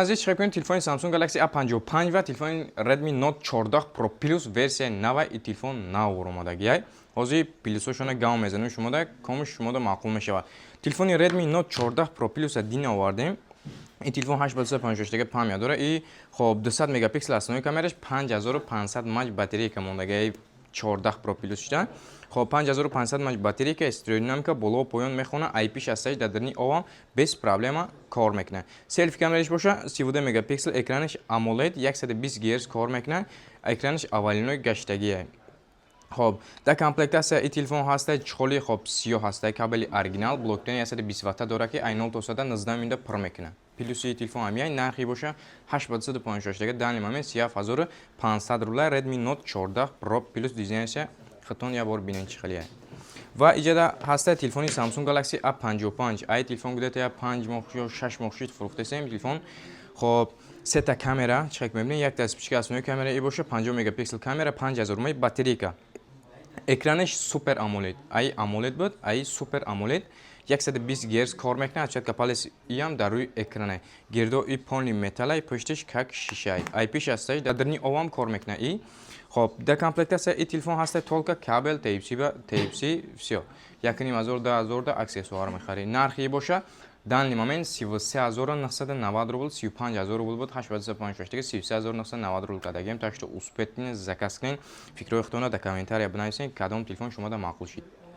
азиз чекап кунед телефони Samsung Galaxy A55 ва телефони Redmi Note 14 Pro Plus версия нава и телефон нав омадагиай. Ҳозир плюсошона гам мезанем шумода комиш шумода маъқул мешавад. Телефони Redmi Note 14 Pro Plus дин овардем. این تلفن 856 دیگه پام داره. ای خب 200 مگاپیکسل است. کامرش 5500 ماچ باتری که موندگی 14 پرو پلوس شده. خب 5500 ماچ باتری که استرودینامیکا بالا و پایین میخونه. آی پی 68 درنی آوام без проблема کار میکنه. سلفی کامرش باشه 32 مگاپیکسل، اکرانش AMOLED 120 گهرتز کار میکنه. اکرانش اولینوی گشتگیه. خب در کامپلکتاسیا این تلفن هسته چخولی خب سیاه هسته کابلی اورجینال بلوکچین 120 وات داره که اینال توسط 19 میلیون پر میکنه. پلوسی تلفن همیای نرخی باشه 856 دیگه دانی مامه 3500 روله Redmi Note 14 Pro Plus دیزاینش خطون یا بار بینن چخلیه. و ایجاده هسته تلفنی Samsung Galaxy A55 ای تلفن بوده تا 5 ماه یا 6 ماه شد فروخته سیم تلفن. خب سه تا کامera چک می‌بینید. یک تا اسپیچ اسموی کامera ای باشه 50 مگاپیکسل کامera 5000 ماه باتری که اکرانش سوپر آمولید. ای آمولید بود. ای سوپر آمولید 120 گهرتز کار میکنه. چت کپالس ایام در روی اکرانه. گردو ای پانی متالای پشتش کک شیشه ای. آی پی 68 درنی اوام کار میکنه. ای خب در کامپلکتاسیا این تلفن هسته تولکا کابل تایپ سی و تایپ سی всё. یکنیم 1000 دا اکسسوار میخری. نرخی باشه данный момент 33990 рубл, 35000 рубл بود. 856 دیگه 33990 рубл кадагем. Так что успеть заказ کنین. فکر خودتون در کامنتاری بنویسین کدام تلفن شما دا معقول شید.